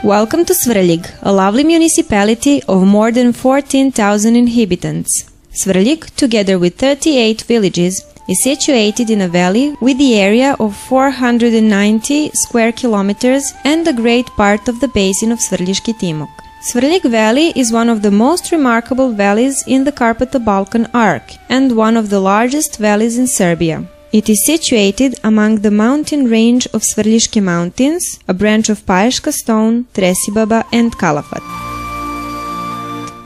Welcome to Svrljig, a lovely municipality of more than 14,000 inhabitants. Svrljig, together with 38 villages, is situated in a valley with the area of 490 square kilometers and a great part of the basin of Svrljiški Timok. Svrljig Valley is one of the most remarkable valleys in the Carpato-Balkan arc and one of the largest valleys in Serbia. It is situated among the mountain range of Svrljiške Mountains, a branch of Paješka Stone, Tresibaba and Kalafat.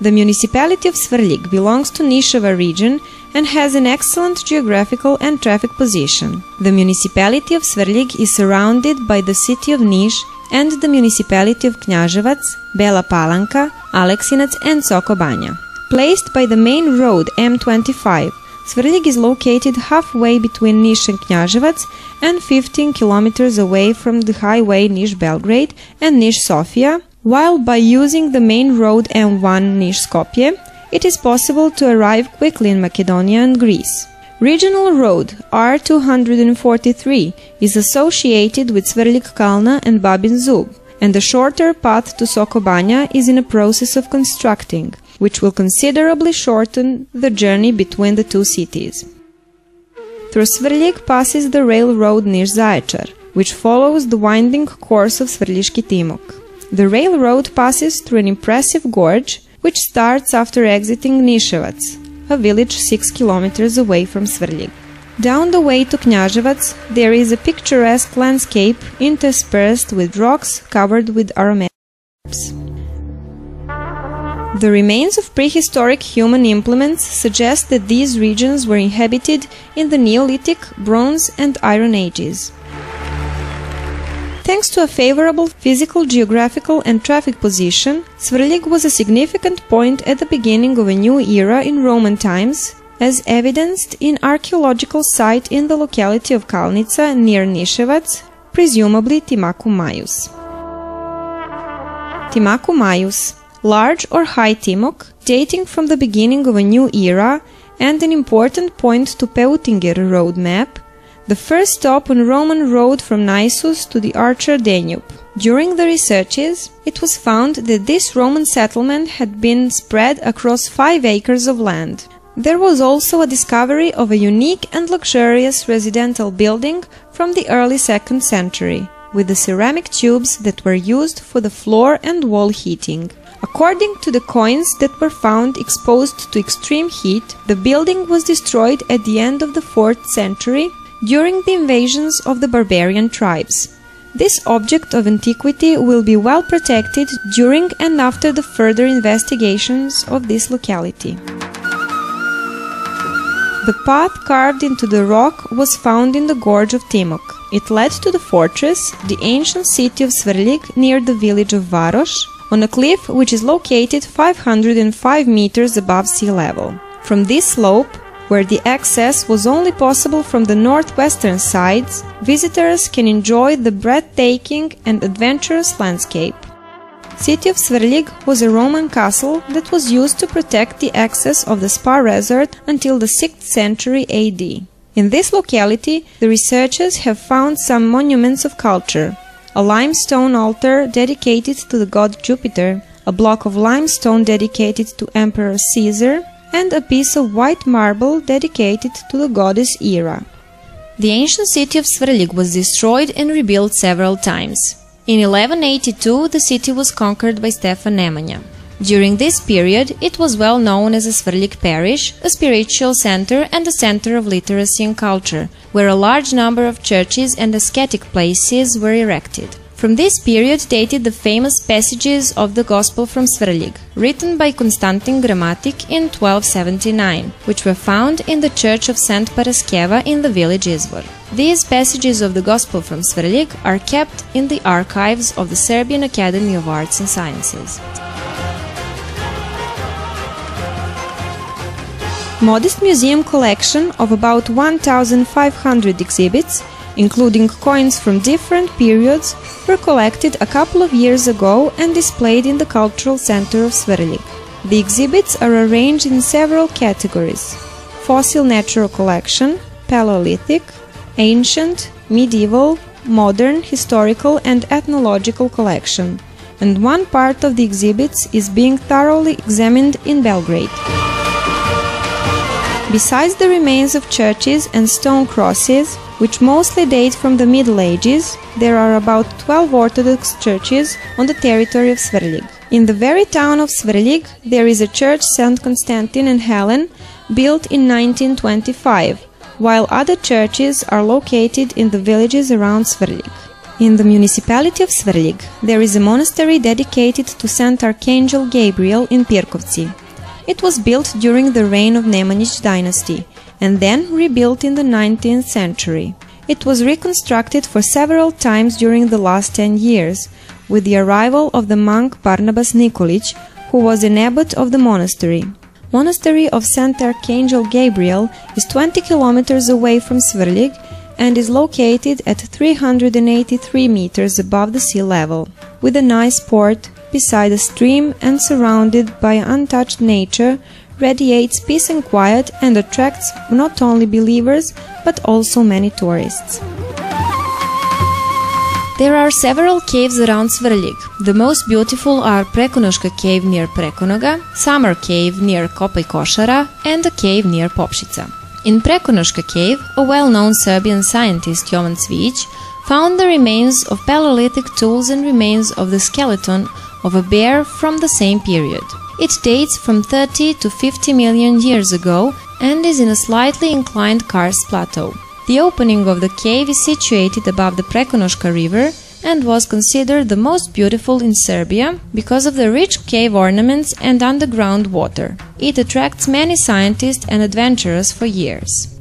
The municipality of Svrljig belongs to Nišava region and has an excellent geographical and traffic position. The municipality of Svrljig is surrounded by the city of Niš and the municipality of Knjaževac, Bela Palanka, Aleksinac and Soko Banja. Placed by the main road M25, Svrljig is located halfway between Niš and Knjaževac and 15 kilometers away from the highway Niš-Belgrade and Niš-Sofia, while by using the main road M1 Niš-Skopje, it is possible to arrive quickly in Macedonia and Greece. Regional road R243 is associated with Svrljig Kalna and Babin Zub, and the shorter path to Soko Banja is in a process of constructing, which will considerably shorten the journey between the two cities. Through Svrljig passes the railroad Niš-Zaječar, which follows the winding course of Svrljiški Timok. The railroad passes through an impressive gorge, which starts after exiting Niševac, a village 6 kilometers away from Svrljig. Down the way to Knjaževac, there is a picturesque landscape interspersed with rocks covered with aromatic herbs. The remains of prehistoric human implements suggest that these regions were inhabited in the Neolithic, Bronze and Iron Ages. Thanks to a favorable physical, geographical and traffic position, Svrljig was a significant point at the beginning of a new era in Roman times, as evidenced in archaeological site in the locality of Kalnica near Niševac, presumably Timacu Maius. Timacu Maius, large or high Timok, dating from the beginning of a new era and an important point to Peutinger road map, the first stop on Roman road from Naissus to the Archer Danube. During the researches, it was found that this Roman settlement had been spread across 5 acres of land. There was also a discovery of a unique and luxurious residential building from the early 2nd century, with the ceramic tubes that were used for the floor and wall heating. According to the coins that were found exposed to extreme heat, the building was destroyed at the end of the 4th century during the invasions of the barbarian tribes. This object of antiquity will be well protected during and after the further investigations of this locality. The path carved into the rock was found in the gorge of Timok. It led to the fortress, the ancient city of Svrljig near the village of Varoš, on a cliff which is located 505 meters above sea level. From this slope, where the access was only possible from the northwestern sides, visitors can enjoy the breathtaking and adventurous landscape. City of Svrljig was a Roman castle that was used to protect the access of the spa resort until the 6th century AD. In this locality, the researchers have found some monuments of culture: a limestone altar dedicated to the god Jupiter, a block of limestone dedicated to Emperor Caesar, and a piece of white marble dedicated to the goddess Hera. The ancient city of Svrljig was destroyed and rebuilt several times. In 1182, the city was conquered by Stefan Nemanja. During this period, it was well known as a Svrljig parish, a spiritual center and a center of literacy and culture, where a large number of churches and ascetic places were erected. From this period dated the famous passages of the Gospel from Svrljig, written by Constantin Gramatic in 1279, which were found in the church of St. Paraskeva in the village Izvor. These passages of the Gospel from Svrljig are kept in the archives of the Serbian Academy of Arts and Sciences. Modest museum collection of about 1,500 exhibits including coins from different periods, were collected a couple of years ago and displayed in the cultural center of Svrljig. The exhibits are arranged in several categories: fossil natural collection, Paleolithic, ancient, medieval, modern, historical and ethnological collection, and one part of the exhibits is being thoroughly examined in Belgrade. Besides the remains of churches and stone crosses, which mostly date from the Middle Ages, there are about 12 Orthodox churches on the territory of Svrljig. In the very town of Svrljig, there is a church St. Constantine and Helen, built in 1925, while other churches are located in the villages around Svrljig. In the municipality of Svrljig, there is a monastery dedicated to St. Archangel Gabriel in Pirkovci. It was built during the reign of Nemanjić dynasty and then rebuilt in the 19th century. It was reconstructed for several times during the last 10 years, with the arrival of the monk Barnabas Nikolić, who was an abbot of the monastery. Monastery of St. Archangel Gabriel is 20 kilometers away from Svrljig and is located at 383 meters above the sea level, with a nice port beside a stream and surrounded by untouched nature, radiates peace and quiet and attracts not only believers but also many tourists. There are several caves around Svrljig. The most beautiful are Prekonoška cave near Prekonoga, Summer cave near Kopaj Košara, and a cave near Popšica. In Prekonoška cave, a well-known Serbian scientist Jovan Cvijić found the remains of Paleolithic tools and remains of the skeleton of a bear from the same period. It dates from 30 to 50 million years ago and is in a slightly inclined karst plateau. The opening of the cave is situated above the Prekonoška river and was considered the most beautiful in Serbia because of the rich cave ornaments and underground water. It attracts many scientists and adventurers for years.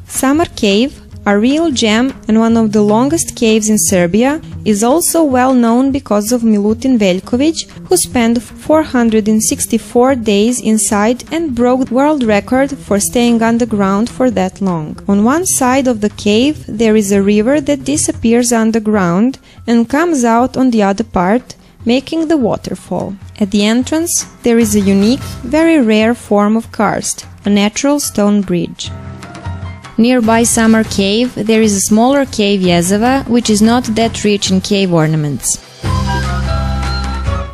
Summer Cave, a real gem and one of the longest caves in Serbia, is also well known because of Milutin Veljković, who spent 464 days inside and broke the world record for staying underground for that long. On one side of the cave there is a river that disappears underground and comes out on the other part, making the waterfall. At the entrance there is a unique, very rare form of karst, a natural stone bridge. Nearby Summer Cave, there is a smaller cave Jezava, which is not that rich in cave ornaments.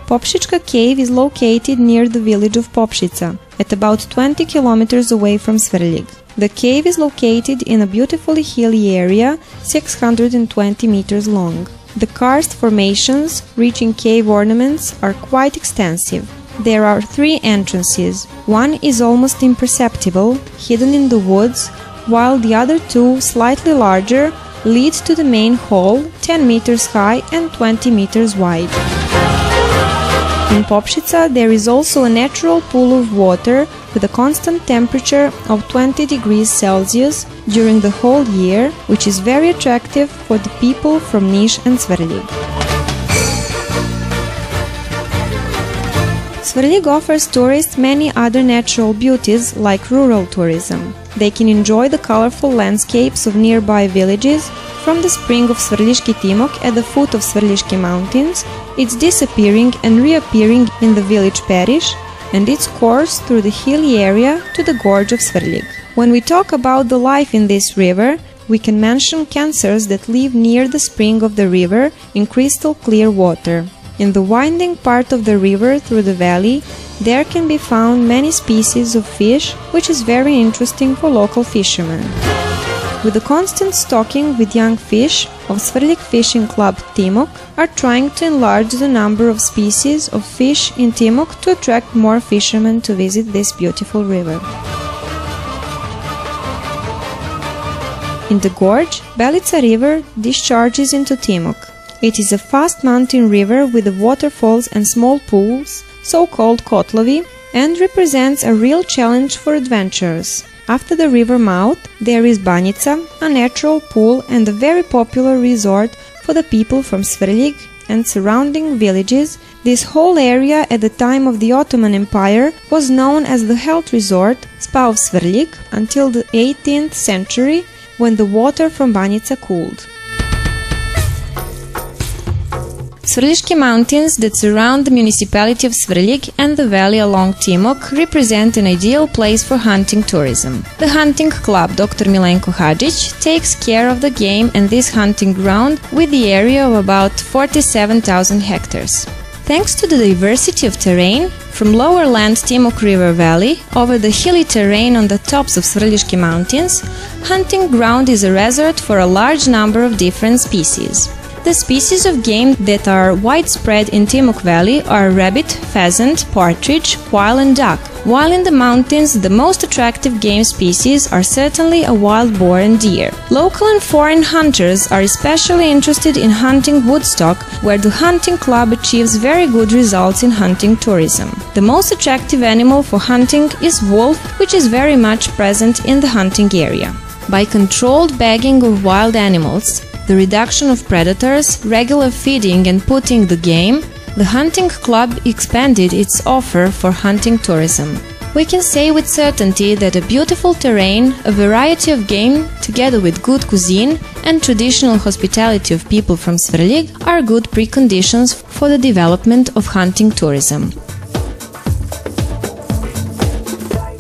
Popšička cave is located near the village of Popšica, at about 20 kilometers away from Svrljig. The cave is located in a beautifully hilly area, 620 meters long. The karst formations, rich in cave ornaments, are quite extensive. There are 3 entrances. One is almost imperceptible, hidden in the woods, while the other 2, slightly larger, lead to the main hall, 10 meters high and 20 meters wide. In Popšica there is also a natural pool of water with a constant temperature of 20 degrees Celsius during the whole year, which is very attractive for the people from Niš and Svrljig. Svrljig offers tourists many other natural beauties like rural tourism. They can enjoy the colorful landscapes of nearby villages, from the spring of Svrljiški Timok at the foot of Svrljiški mountains, its disappearing and reappearing in the village Periš, and its course through the hilly area to the gorge of Svrljig. When we talk about the life in this river, we can mention cancers that live near the spring of the river in crystal clear water. In the winding part of the river through the valley, there can be found many species of fish, which is very interesting for local fishermen. With the constant stocking with young fish, of Svrljig Fishing Club Timok are trying to enlarge the number of species of fish in Timok to attract more fishermen to visit this beautiful river. In the gorge, Belica River discharges into Timok. It is a fast mountain river with waterfalls and small pools, so-called kotlovi, and represents a real challenge for adventurers. After the river mouth, there is Banjica, a natural pool and a very popular resort for the people from Svrljig and surrounding villages. This whole area at the time of the Ottoman Empire was known as the health resort Spa of Svrljig until the 18th century, when the water from Banjica cooled. Svrljig mountains that surround the municipality of Svrljig and the valley along Timok represent an ideal place for hunting tourism. The hunting club Dr. Milenko Hadžić takes care of the game and this hunting ground with the area of about 47,000 hectares. Thanks to the diversity of terrain, from lower land Timok River Valley over the hilly terrain on the tops of Svrljig mountains, hunting ground is a resort for a large number of different species. The species of game that are widespread in Timok Valley are rabbit, pheasant, partridge, quail and duck, while in the mountains the most attractive game species are certainly a wild boar and deer. Local and foreign hunters are especially interested in hunting woodstock, where the hunting club achieves very good results in hunting tourism. The most attractive animal for hunting is wolf, which is very much present in the hunting area. By controlled bagging of wild animals, the reduction of predators, regular feeding and putting the game, the hunting club expanded its offer for hunting tourism. We can say with certainty that a beautiful terrain, a variety of game, together with good cuisine and traditional hospitality of people from Svrljig are good preconditions for the development of hunting tourism.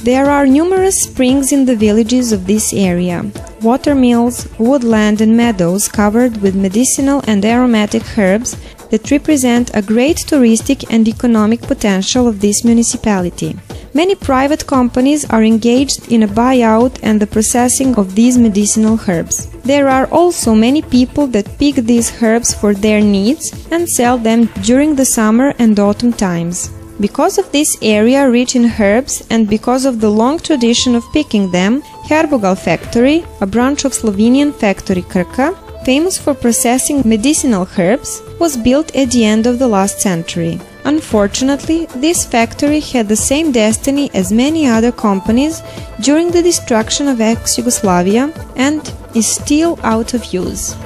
There are numerous springs in the villages of this area, watermills, woodland and meadows covered with medicinal and aromatic herbs that represent a great touristic and economic potential of this municipality. Many private companies are engaged in a buyout and the processing of these medicinal herbs. There are also many people that pick these herbs for their needs and sell them during the summer and autumn times. Because of this area rich in herbs and because of the long tradition of picking them, Herbogal factory, a branch of Slovenian factory Krka, famous for processing medicinal herbs, was built at the end of the last century. Unfortunately, this factory had the same destiny as many other companies during the destruction of ex-Yugoslavia and is still out of use.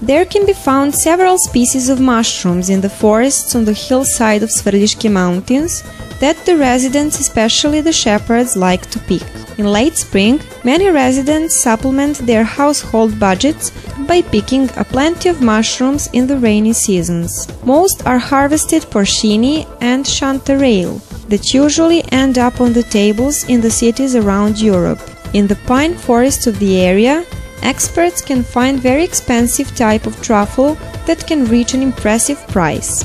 There can be found several species of mushrooms in the forests on the hillside of Svrljig mountains that the residents, especially the shepherds, like to pick. In late spring, many residents supplement their household budgets by picking a plenty of mushrooms in the rainy seasons. Most are harvested porcini and chanterelle that usually end up on the tables in the cities around Europe. In the pine forests of the area, experts can find very expensive type of truffle that can reach an impressive price.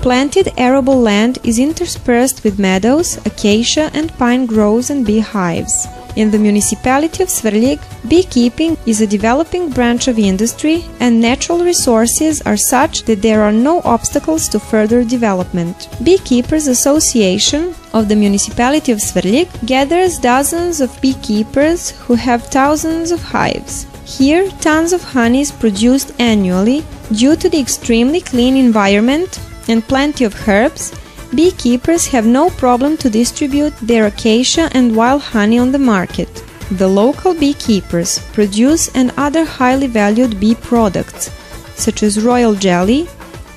Planted arable land is interspersed with meadows, acacia and pine groves and beehives. In the municipality of Svrljig, beekeeping is a developing branch of industry and natural resources are such that there are no obstacles to further development. Beekeepers Association of the municipality of Svrljig gathers dozens of beekeepers who have thousands of hives. Here, tons of honey is produced annually due to the extremely clean environment and plenty of herbs. Beekeepers have no problem to distribute their acacia and wild honey on the market. The local beekeepers produce and other highly valued bee products, such as royal jelly,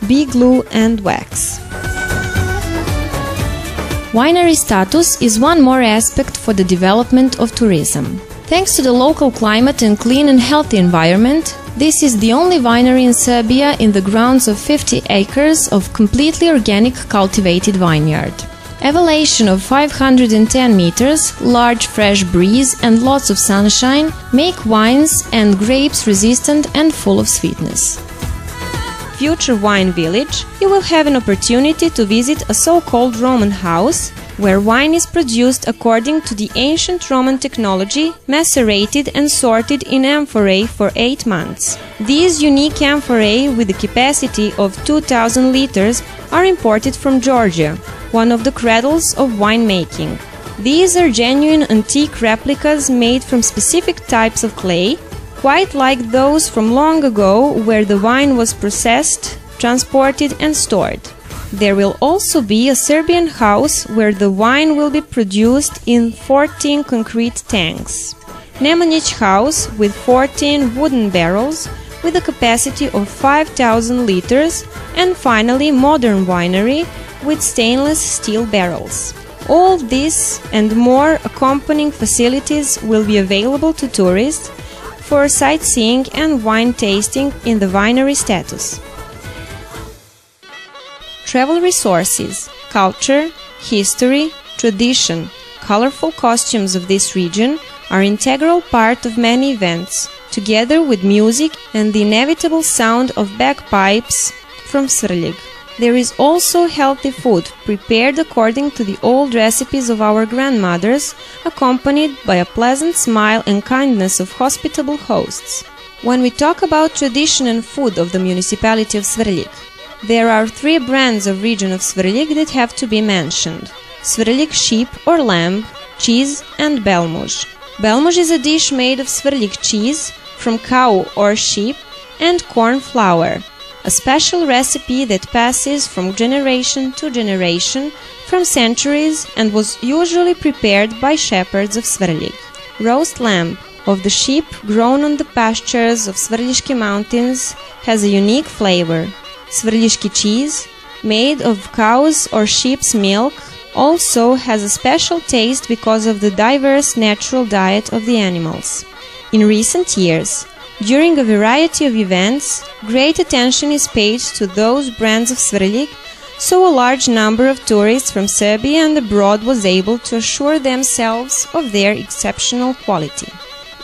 bee glue and wax. Winery status is one more aspect for the development of tourism. Thanks to the local climate and clean and healthy environment, this is the only winery in Serbia in the grounds of 50 acres of completely organic cultivated vineyard. Elevation of 510 meters, large fresh breeze and lots of sunshine make wines and grapes resistant and full of sweetness. Future Wine Village, you will have an opportunity to visit a so-called Roman house, where wine is produced according to the ancient Roman technology, macerated and sorted in amphorae for 8 months. These unique amphorae with a capacity of 2000 liters are imported from Georgia, one of the cradles of winemaking. These are genuine antique replicas made from specific types of clay, quite like those from long ago where the wine was processed, transported and stored. There will also be a Serbian house where the wine will be produced in 14 concrete tanks. Nemanjić house with 14 wooden barrels with a capacity of 5,000 liters, and finally modern winery with stainless steel barrels. All this and more accompanying facilities will be available to tourists for sightseeing and wine tasting in the winery status. Travel resources, culture, history, tradition, colorful costumes of this region are integral part of many events, together with music and the inevitable sound of bagpipes from Svrljig. There is also healthy food, prepared according to the old recipes of our grandmothers, accompanied by a pleasant smile and kindness of hospitable hosts. When we talk about tradition and food of the municipality of Svrljig, there are 3 brands of region of Svrljig that have to be mentioned: Svrljig sheep or lamb, cheese and belmuž. Belmuž is a dish made of Svrljig cheese from cow or sheep and corn flour, a special recipe that passes from generation to generation from centuries and was usually prepared by shepherds of Svrljig. Roast lamb of the sheep grown on the pastures of Svrljigski mountains has a unique flavor. Svrljigski cheese, made of cow's or sheep's milk, also has a special taste because of the diverse natural diet of the animals. In recent years, during a variety of events, great attention is paid to those brands of Svrljig, so a large number of tourists from Serbia and abroad was able to assure themselves of their exceptional quality.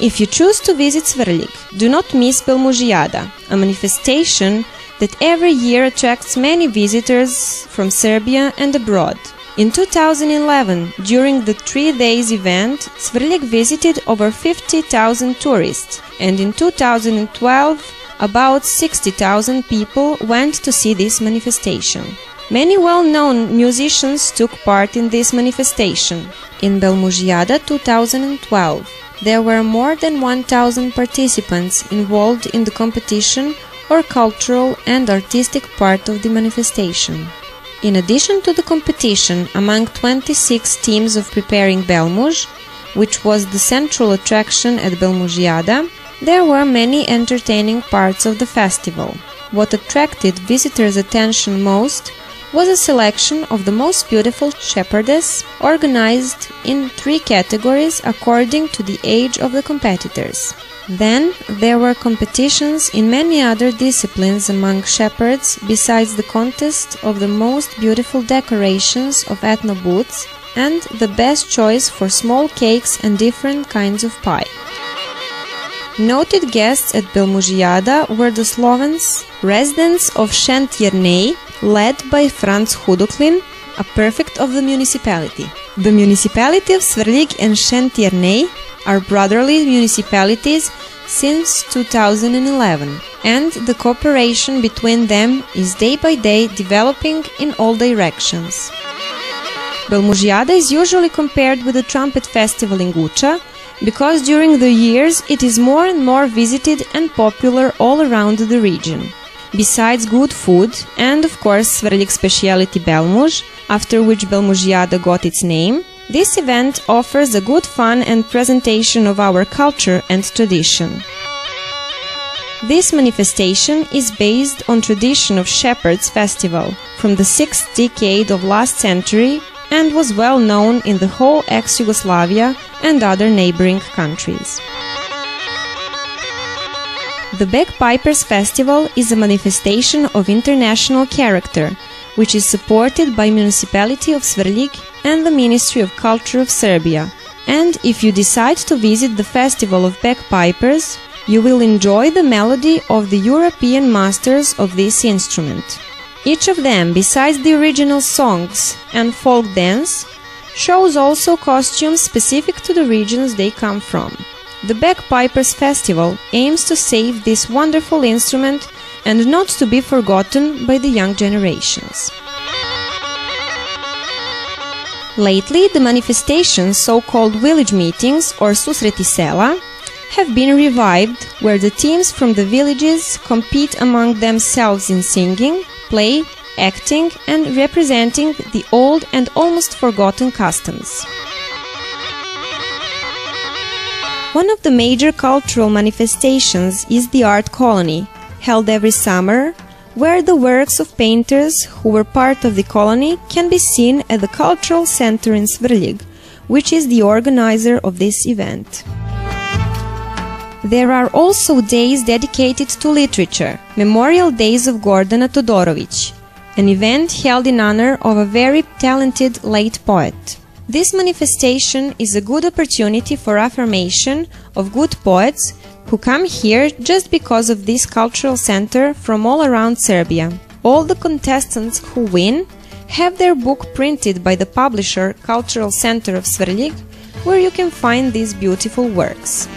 If you choose to visit Svrljig, do not miss Belmužijada, a manifestation that every year attracts many visitors from Serbia and abroad. In 2011, during the 3 days event, Svrljig visited over 50,000 tourists, and in 2012, about 60,000 people went to see this manifestation. Many well-known musicians took part in this manifestation. In Belmužijada 2012, there were more than 1,000 participants involved in the competition or cultural and artistic part of the manifestation. In addition to the competition among 26 teams of preparing belmuž, which was the central attraction at Belmužijada, there were many entertaining parts of the festival. What attracted visitors' attention most was a selection of the most beautiful shepherdess, organized in 3 categories according to the age of the competitors. Then there were competitions in many other disciplines among shepherds, besides the contest of the most beautiful decorations of ethno booths and the best choice for small cakes and different kinds of pie. Noted guests at Belmužijada were the Slovens, residents of Šentjernej, led by Franz Hudoklin, a prefect of the municipality. The municipality of Svrljig and Šentjernej are brotherly municipalities since 2011, and the cooperation between them is day by day developing in all directions. Belmužijada is usually compared with the trumpet festival in Guča, because during the years it is more and more visited and popular all around the region. Besides good food and of course Svrljig speciality belmuž, after which Belmužijada got its name, this event offers a good fun and presentation of our culture and tradition. This manifestation is based on tradition of Shepherds Festival from the 6th decade of last century and was well known in the whole ex-Yugoslavia and other neighboring countries. The Bagpipers Festival is a manifestation of international character, which is supported by Municipality of Svrljig and the Ministry of Culture of Serbia. And if you decide to visit the Festival of Bagpipers, you will enjoy the melody of the European masters of this instrument. Each of them, besides the original songs and folk dance, shows also costumes specific to the regions they come from. The Bagpipers Festival aims to save this wonderful instrument and not to be forgotten by the young generations. Lately, the manifestations, so-called village meetings or susreti sela, have been revived, where the teams from the villages compete among themselves in singing, play, acting and representing the old and almost forgotten customs. One of the major cultural manifestations is the art colony, held every summer, where the works of painters who were part of the colony can be seen at the Cultural Center in Svrljig, which is the organizer of this event. There are also days dedicated to literature, Memorial Days of Gordana Todorović, an event held in honor of a very talented late poet. This manifestation is a good opportunity for affirmation of good poets who come here just because of this cultural center from all around Serbia. All the contestants who win have their book printed by the publisher Cultural Center of Svrljig, where you can find these beautiful works.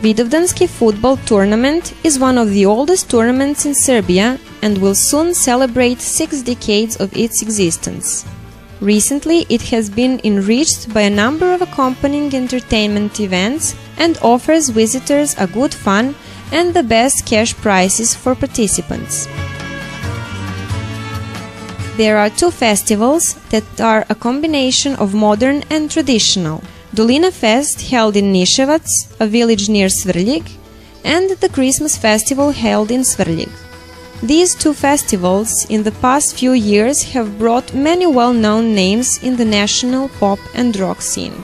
Vidovdanski football tournament is one of the oldest tournaments in Serbia and will soon celebrate 6 decades of its existence. Recently, it has been enriched by a number of accompanying entertainment events and offers visitors a good fun and the best cash prizes for participants. There are 2 festivals that are a combination of modern and traditional. Dolina Fest held in Niševac, a village near Svrljig, and the Christmas festival held in Svrljig. These 2 festivals in the past few years have brought many well-known names in the national pop and rock scene.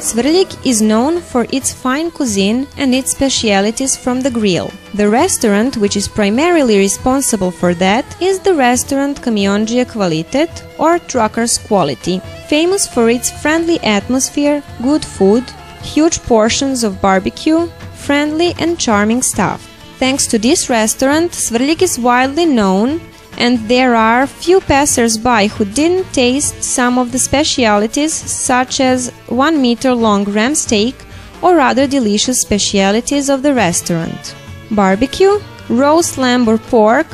Svrljig is known for its fine cuisine and its specialities from the grill. The restaurant, which is primarily responsible for that, is the restaurant Kamionđija Kvalitet, or Trucker's Quality, famous for its friendly atmosphere, good food, huge portions of barbecue, friendly and charming staff. Thanks to this restaurant, Svrljig is widely known, and there are few passers-by who didn't taste some of the specialities, such as 1-meter-long ram steak or other delicious specialities of the restaurant. Barbecue, roast lamb or pork,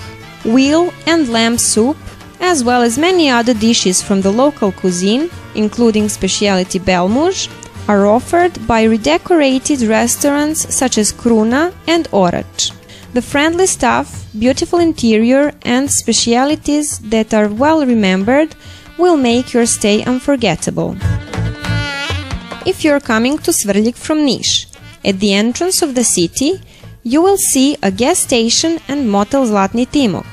veal and lamb soup, as well as many other dishes from the local cuisine, including specialty belmuž, are offered by redecorated restaurants such as Kruna and Orač. The friendly staff, beautiful interior and specialities that are well remembered will make your stay unforgettable. If you're coming to Svrljig from Niš, at the entrance of the city, you will see a gas station and motel Zlatni Timok,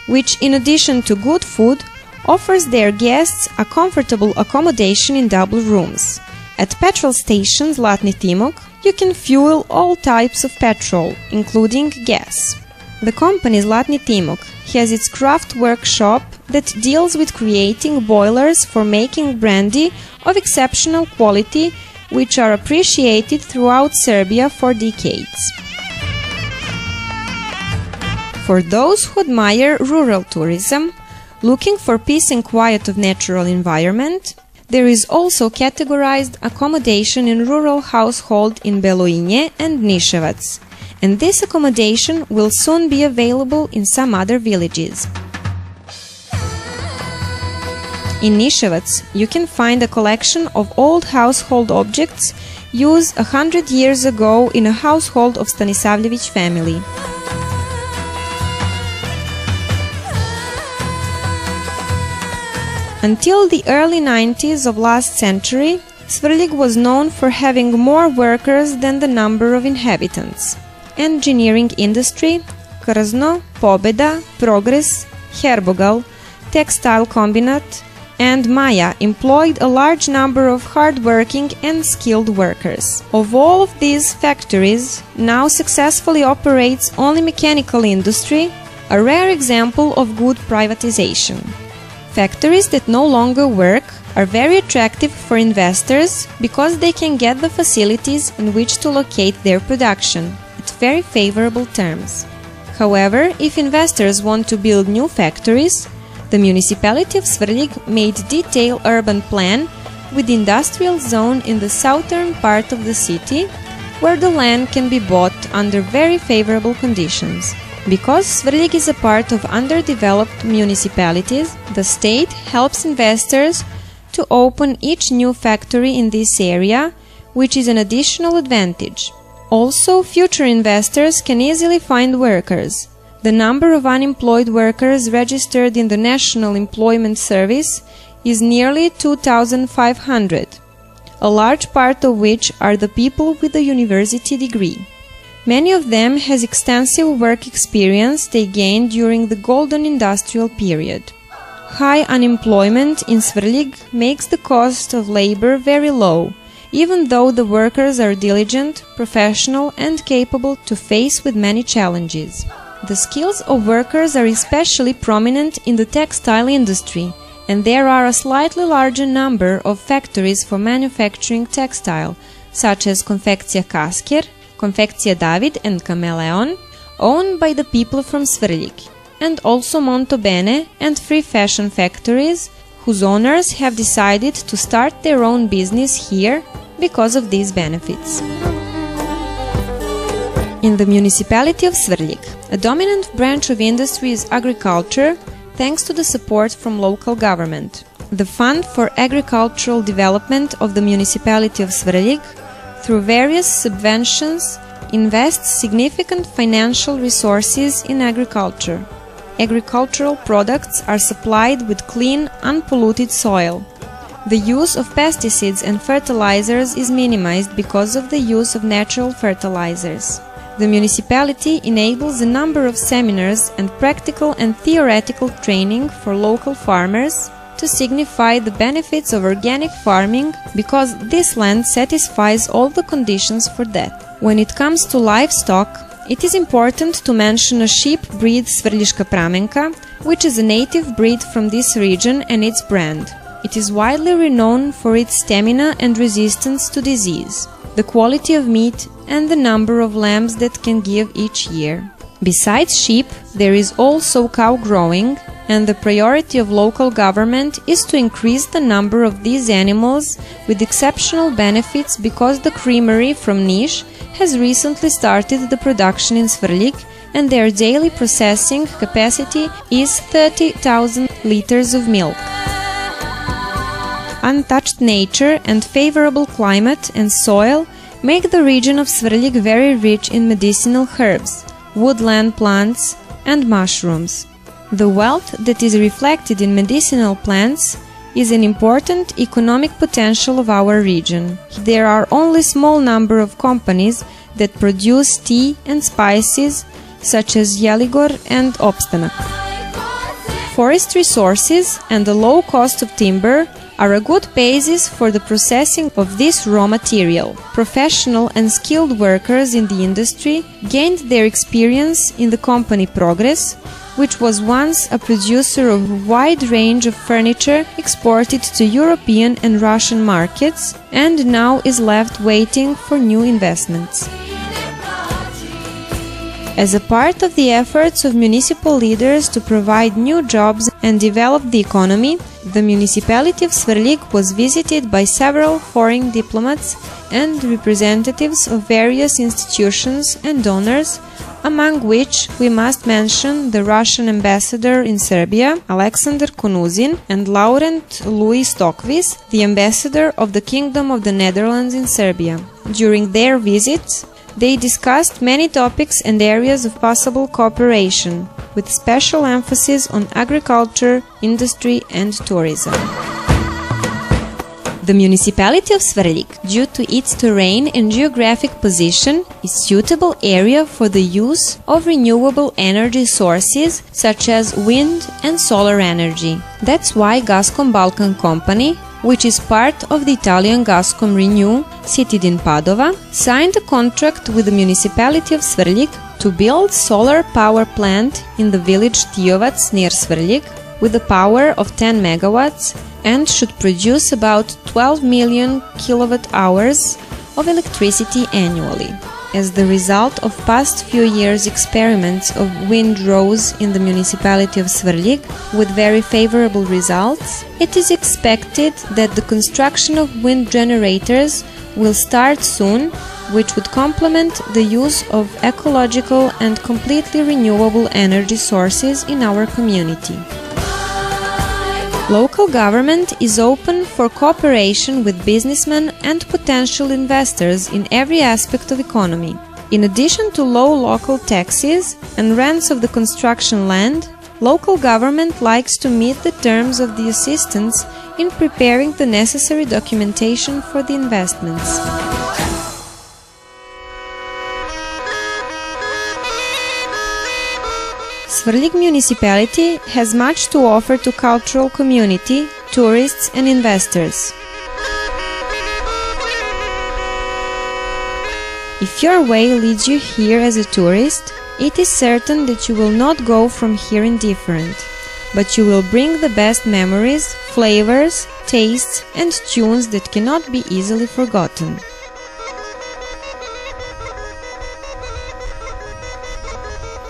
which in addition to good food, offers their guests a comfortable accommodation in double rooms. At petrol station Zlatni Timok, you can fuel all types of petrol, including gas. The company Zlatni Timok has its craft workshop that deals with creating boilers for making brandy of exceptional quality, which are appreciated throughout Serbia for decades. For those who admire rural tourism, looking for peace and quiet of natural environment, there is also categorized accommodation in rural household in Beloinje and Niševac, and this accommodation will soon be available in some other villages. In Niševac, you can find a collection of old household objects used 100 years ago in a household of Stanisavljević family. Until the early 90s of last century, Svrljig was known for having more workers than the number of inhabitants. Engineering industry, Krzno, Pobeda, Progress, Herbogal, Textile Combinat, and Maya employed a large number of hard-working and skilled workers. Of all of these factories, now successfully operates only mechanical industry, a rare example of good privatization. Factories that no longer work are very attractive for investors because they can get the facilities in which to locate their production at very favorable terms. However, if investors want to build new factories, the municipality of Svrljig made detailed urban plan with industrial zone in the southern part of the city, where the land can be bought under very favorable conditions. Because Svrljig is a part of underdeveloped municipalities, the state helps investors to open each new factory in this area, which is an additional advantage. Also, future investors can easily find workers. The number of unemployed workers registered in the National Employment Service is nearly 2,500, a large part of which are the people with a university degree. Many of them has extensive work experience they gained during the golden industrial period. High unemployment in Svrljig makes the cost of labor very low, even though the workers are diligent, professional and capable to face with many challenges. The skills of workers are especially prominent in the textile industry, and there are a slightly larger number of factories for manufacturing textile, such as Konfekcija Kasker, Konfekcija David and Kameleon, owned by the people from Svrljig, and also Montobene and Free Fashion factories, whose owners have decided to start their own business here because of these benefits. In the municipality of Svrljig, a dominant branch of industry is agriculture, thanks to the support from local government. The Fund for Agricultural Development of the municipality of Svrljig, through various subventions, invests significant financial resources in agriculture. Agricultural products are supplied with clean, unpolluted soil. The use of pesticides and fertilizers is minimized because of the use of natural fertilizers. The municipality enables a number of seminars and practical and theoretical training for local farmers to signify the benefits of organic farming, because this land satisfies all the conditions for that. When it comes to livestock, it is important to mention a sheep breed Svrljiška Pramenka, which is a native breed from this region and its brand. It is widely renowned for its stamina and resistance to disease, the quality of meat and the number of lambs that can give each year. Besides sheep, there is also cow growing, and the priority of local government is to increase the number of these animals with exceptional benefits, because the creamery from Niš has recently started the production in Svrljig, and their daily processing capacity is 30,000 liters of milk. Untouched nature and favorable climate and soil make the region of Svrljig very rich in medicinal herbs, woodland plants and mushrooms. The wealth that is reflected in medicinal plants is an important economic potential of our region. There are only small number of companies that produce tea and spices, such as Jeligor and Opstanak. Forest resources and the low cost of timber are a good basis for the processing of this raw material. Professional and skilled workers in the industry gained their experience in the company Progress, which was once a producer of a wide range of furniture exported to European and Russian markets, and now is left waiting for new investments. As a part of the efforts of municipal leaders to provide new jobs and develop the economy, the municipality of Svrljig was visited by several foreign diplomats and representatives of various institutions and donors, among which we must mention the Russian ambassador in Serbia, Alexander Konuzin, and Laurent Louis Stokvis, the ambassador of the Kingdom of the Netherlands in Serbia. During their visits, they discussed many topics and areas of possible cooperation, with special emphasis on agriculture, industry and tourism. The municipality of Svrljig, due to its terrain and geographic position, is suitable area for the use of renewable energy sources such as wind and solar energy. That's why Gascom Balkan Company, which is part of the Italian Gascom Renew, seated in Padova, signed a contract with the municipality of Svrljig to build solar power plant in the village Tiovac near Svrljig with a power of 10 megawatts and should produce about 12 million kilowatt hours of electricity annually. As the result of past few years' experiments of windrows in the municipality of Svrljig with very favorable results, it is expected that the construction of wind generators will start soon, which would complement the use of ecological and completely renewable energy sources in our community. Local government is open for cooperation with businessmen and potential investors in every aspect of economy. In addition to low local taxes and rents of the construction land, local government likes to meet the terms of the assistance in preparing the necessary documentation for the investments. Svrljig municipality has much to offer to cultural community, tourists and investors. If your way leads you here as a tourist, it is certain that you will not go from here indifferent, but you will bring the best memories, flavors, tastes and tunes that cannot be easily forgotten.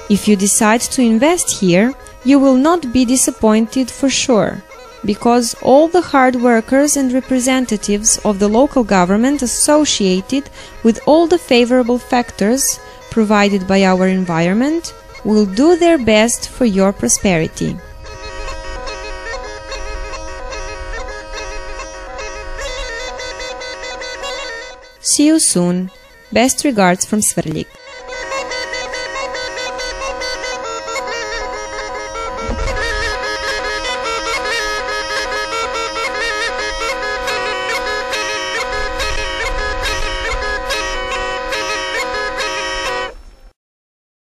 If you decide to invest here, you will not be disappointed for sure, because all the hard workers and representatives of the local government associated with all the favorable factors provided by our environment will do their best for your prosperity. See you soon. Best regards from Svrljig.